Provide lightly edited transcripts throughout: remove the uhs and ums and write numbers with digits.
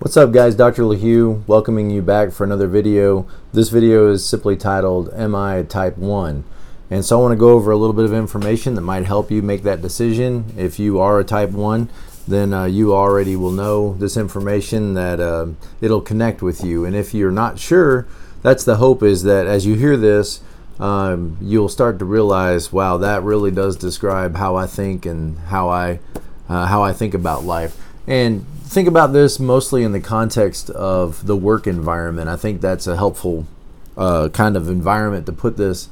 What's up guys, Dr. LaHue welcoming you back for another video. This video is simply titled, Am I a Type 1? And so I want to go over a little bit of information that might help you make that decision. If you are a Type 1, then you already will know this information that it'll connect with you. And if you're not sure, that's the hope, is that as you hear this, you'll start to realize, wow, that really does describe how I think and how I think about life. And think about this mostly in the context of the work environment. I think that's a helpful kind of environment to put this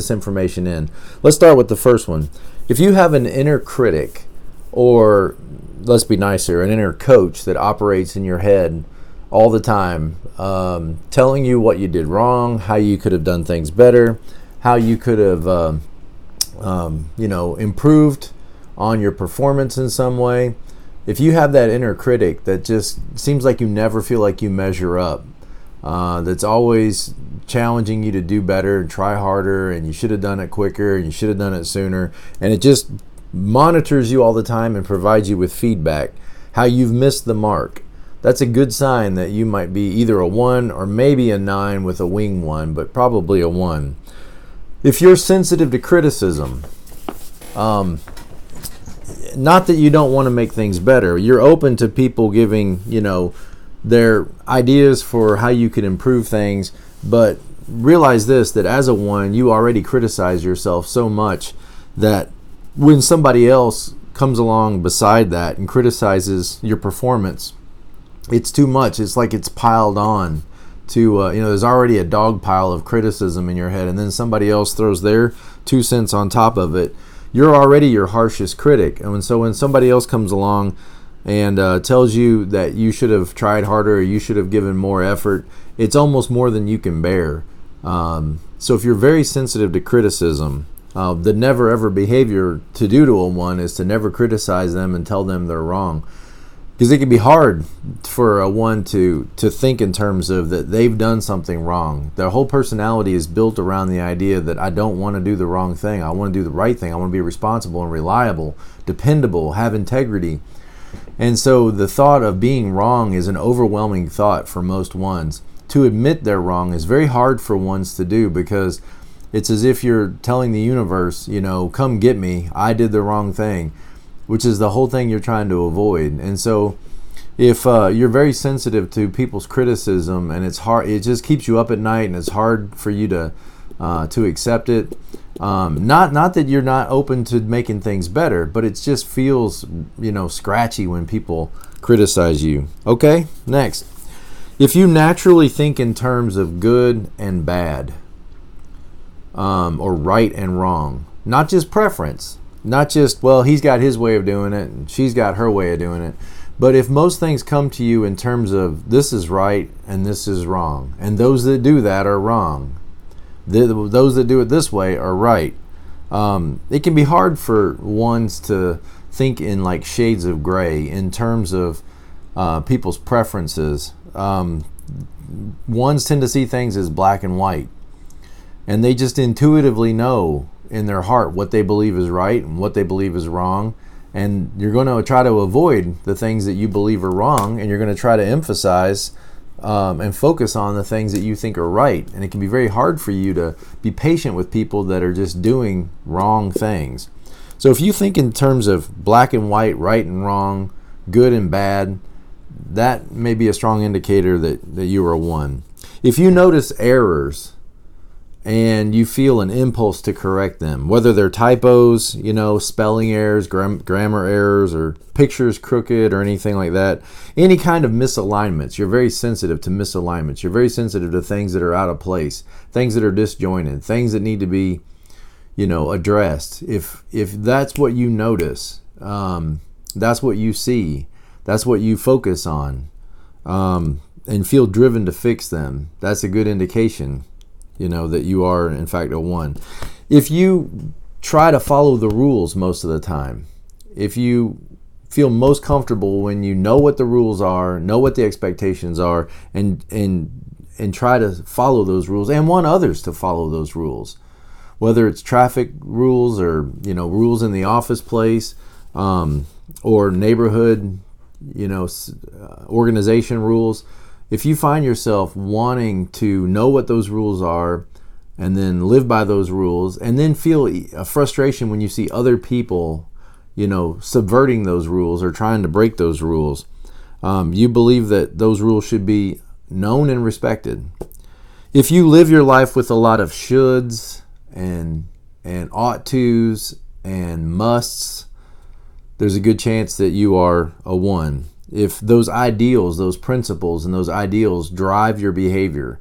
information in. Let's start with the first one. If you have an inner critic, or let's be nicer, an inner coach that operates in your head all the time, telling you what you did wrong, how you could have done things better, how you could have improved on your performance in some way. If you have that inner critic that just seems like you never feel like you measure up, that's always challenging you to do better and try harder, and you should have done it quicker and you should have done it sooner, and it just monitors you all the time and provides you with feedback, how you've missed the mark, that's a good sign that you might be either a 1 or maybe a 9 with a wing 1, but probably a 1. If you're sensitive to criticism, not that you don't want to make things better. You're open to people giving, their ideas for how you could improve things, but realize this, that as a 1, you already criticize yourself so much that when somebody else comes along beside that and criticizes your performance, it's too much. It's like it's piled on to, there's already a dog pile of criticism in your head, and then somebody else throws their 2 cents on top of it. You're already your harshest critic, and so when somebody else comes along and tells you that you should have tried harder or you should have given more effort, it's almost more than you can bear. So if you're very sensitive to criticism, the never ever behavior to do to a 1 is to never criticize them and tell them they're wrong. Because it can be hard for a 1 to think in terms of that they've done something wrong. Their whole personality is built around the idea that I don't want to do the wrong thing. I want to do the right thing. I want to be responsible and reliable, dependable, have integrity. And so the thought of being wrong is an overwhelming thought for most 1s. To admit they're wrong is very hard for 1s to do, because it's as if you're telling the universe, come get me, I did the wrong thing, which is the whole thing you're trying to avoid. And so if you're very sensitive to people's criticism, and it's hard, it just keeps you up at night, and it's hard for you to accept it. Not that you're not open to making things better, but it just feels, scratchy when people criticize you. Okay, next. If you naturally think in terms of good and bad, or right and wrong, not just preference, not just, well, he's got his way of doing it and she's got her way of doing it, but if most things come to you in terms of this is right and this is wrong, and those that do that are wrong, those that do it this way are right, it can be hard for 1s to think in like shades of gray in terms of people's preferences. 1s tend to see things as black and white, and they just intuitively know in their heart what they believe is right and what they believe is wrong, and you're going to try to avoid the things that you believe are wrong, and you're going to try to emphasize and focus on the things that you think are right. And it can be very hard for you to be patient with people that are just doing wrong things. So if you think in terms of black and white, right and wrong, good and bad, that may be a strong indicator that you are a 1. If you notice errors and you feel an impulse to correct them, whether they're typos, spelling errors, grammar errors, or pictures crooked or anything like that, any kind of misalignments, you're very sensitive to misalignments. You're very sensitive to things that are out of place, things that are disjointed, things that need to be, addressed. If that's what you notice, that's what you see, that's what you focus on, and feel driven to fix them, that's a good indication that you are in fact a 1. If you try to follow the rules most of the time, if you feel most comfortable when you know what the rules are, know what the expectations are, and try to follow those rules and want others to follow those rules, whether it's traffic rules or rules in the office place, or neighborhood organization rules. If you find yourself wanting to know what those rules are and then live by those rules, and then feel a frustration when you see other people, subverting those rules or trying to break those rules, you believe that those rules should be known and respected. If you live your life with a lot of shoulds and ought tos and musts, there's a good chance that you are a 1. If those ideals, those principles, and those ideals drive your behavior,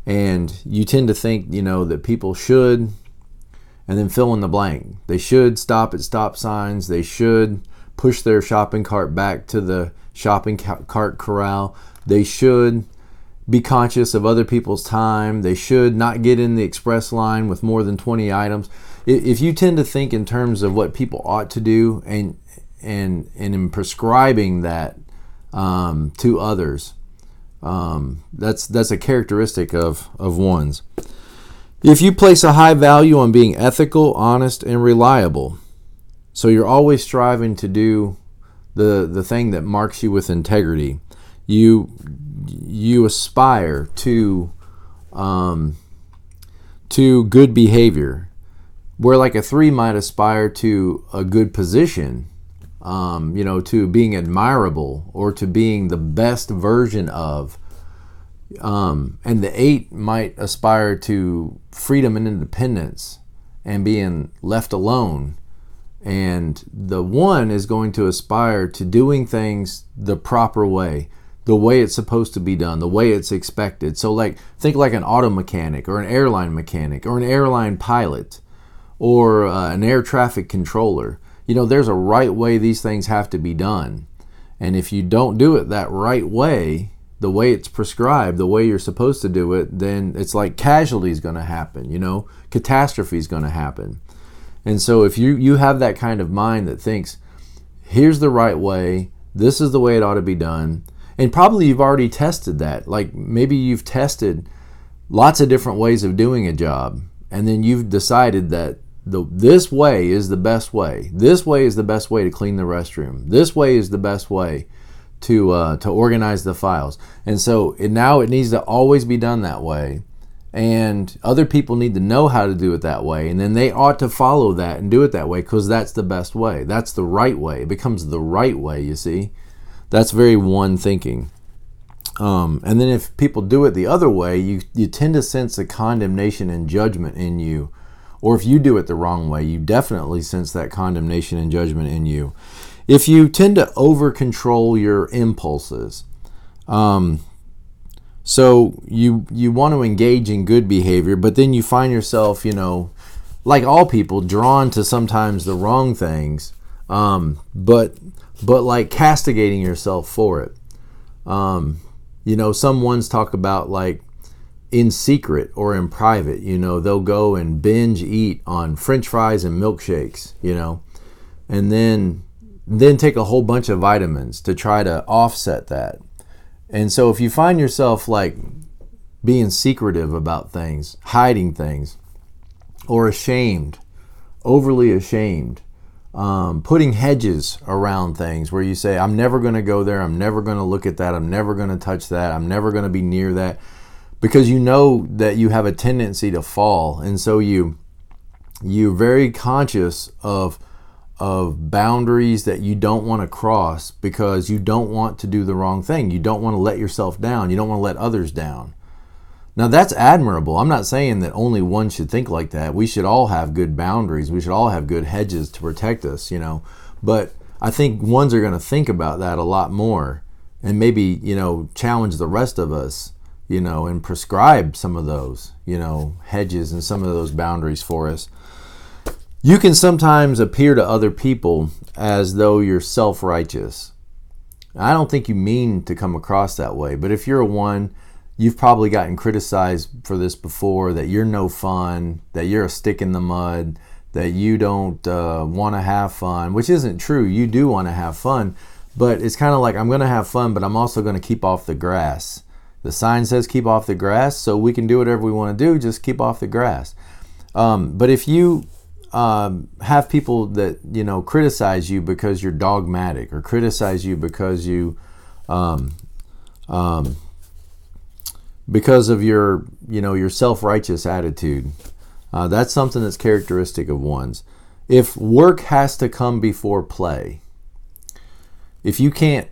and you tend to think, that people should, and then fill in the blank. They should stop at stop signs. They should push their shopping cart back to the shopping cart corral. They should be conscious of other people's time. They should not get in the express line with more than 20 items. If you tend to think in terms of what people ought to do, and in prescribing that to others, that's a characteristic of 1s. If you place a high value on being ethical, honest, and reliable, so you're always striving to do the thing that marks you with integrity, you aspire to good behavior, where like a 3 might aspire to a good position, to being admirable or to being the best version of. And the 8 might aspire to freedom and independence and being left alone. And the 1 is going to aspire to doing things the proper way, the way it's supposed to be done, the way it's expected. So think like an auto mechanic or an airline mechanic or an airline pilot or an air traffic controller. There's a right way these things have to be done. And if you don't do it that right way, the way it's prescribed, the way you're supposed to do it, then it's like casualty is going to happen, catastrophe is going to happen. And so if you have that kind of mind that thinks, here's the right way, this is the way it ought to be done, and probably you've already tested that. Like maybe you've tested lots of different ways of doing a job, and then you've decided that this way is the best way. This way is the best way to clean the restroom. This way is the best way to organize the files. And so now it needs to always be done that way. And other people need to know how to do it that way. And then they ought to follow that and do it that way because that's the best way. That's the right way. It becomes the right way, you see. That's very 1 thinking. And then if people do it the other way, you tend to sense a condemnation and judgment in you. Or if you do it the wrong way, you definitely sense that condemnation and judgment in you. If you tend to over-control your impulses, so you want to engage in good behavior, but then you find yourself, like all people, drawn to sometimes the wrong things, but like castigating yourself for it. Some ones talk about like in secret or in private, they'll go and binge eat on French fries and milkshakes, and then take a whole bunch of vitamins to try to offset that. And so if you find yourself like being secretive about things, hiding things, or ashamed, overly ashamed, putting hedges around things where you say, I'm never going to go there, I'm never going to look at that, I'm never going to touch that, I'm never going to be near that, because you know that you have a tendency to fall. And so you're very conscious of boundaries that you don't want to cross because you don't want to do the wrong thing. You don't want to let yourself down. You don't want to let others down. Now that's admirable. I'm not saying that only 1 should think like that. We should all have good boundaries. We should all have good hedges to protect us, But I think 1s are going to think about that a lot more and maybe, challenge the rest of us, and prescribe some of those, hedges and some of those boundaries for us. You can sometimes appear to other people as though you're self-righteous. I don't think you mean to come across that way, but if you're a 1, you've probably gotten criticized for this before, that you're no fun, that you're a stick in the mud, that you don't want to have fun, which isn't true. You do want to have fun, but it's kind of like, I'm going to have fun, but I'm also going to keep off the grass. The sign says keep off the grass, so we can do whatever we want to do, just keep off the grass. But if you have people that, you know, criticize you because you're dogmatic, or criticize you because because of your, you know, your self-righteous attitude. That's something that's characteristic of ones. If work has to come before play, if you can't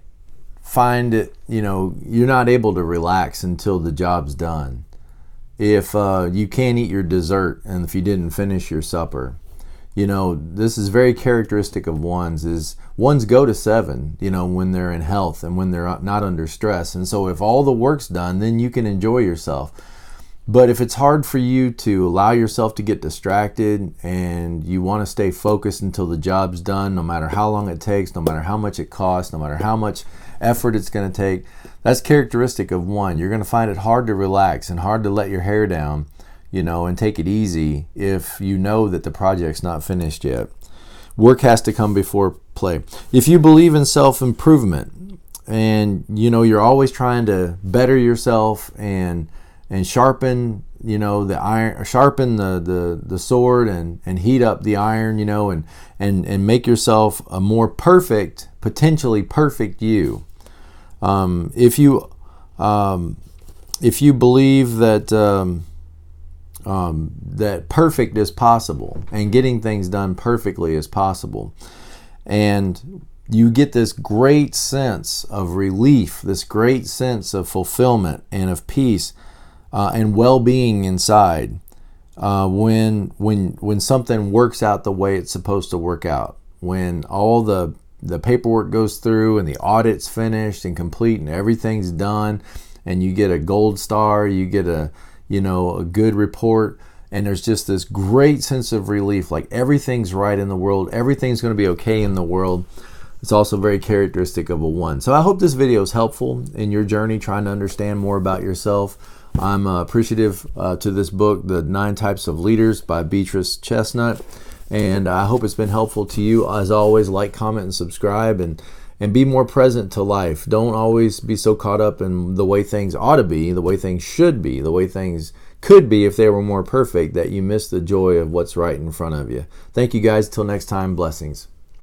find it, you know, you're not able to relax until the job's done. If you can't eat your dessert and if you didn't finish your supper, you know, this is very characteristic of ones. Is ones go to 7, you know, when they're in health and when they're not under stress. And so if all the work's done, then you can enjoy yourself. But if it's hard for you to allow yourself to get distracted and you want to stay focused until the job's done, no matter how long it takes, no matter how much it costs, no matter how much effort it's going to take, that's characteristic of one. You're going to find it hard to relax and hard to let your hair down, you know, and take it easy if you know that the project's not finished yet. Work has to come before play. If you believe in self-improvement and, you know, you're always trying to better yourself and sharpen, you know, the iron, sharpen the sword and heat up the iron, you know, and make yourself a more perfect, potentially perfect you. If you believe that that perfect is possible and getting things done perfectly is possible, and you get this great sense of relief, this great sense of fulfillment and of peace and well-being inside when something works out the way it's supposed to work out, when all the paperwork goes through and the audit's finished and complete and everything's done, and you get a gold star, you get a good report, and there's just this great sense of relief, like everything's right in the world, everything's going to be okay in the world. It's also very characteristic of a one. So I hope this video is helpful in your journey trying to understand more about yourself. I'm appreciative to this book, The 9 Types of Leaders by Beatrice Chestnut, and I hope it's been helpful to you. As always, like, comment, and subscribe, and be more present to life. Don't always be so caught up in the way things ought to be, the way things should be, the way things could be if they were more perfect, that you miss the joy of what's right in front of you. Thank you guys. Till next time, blessings.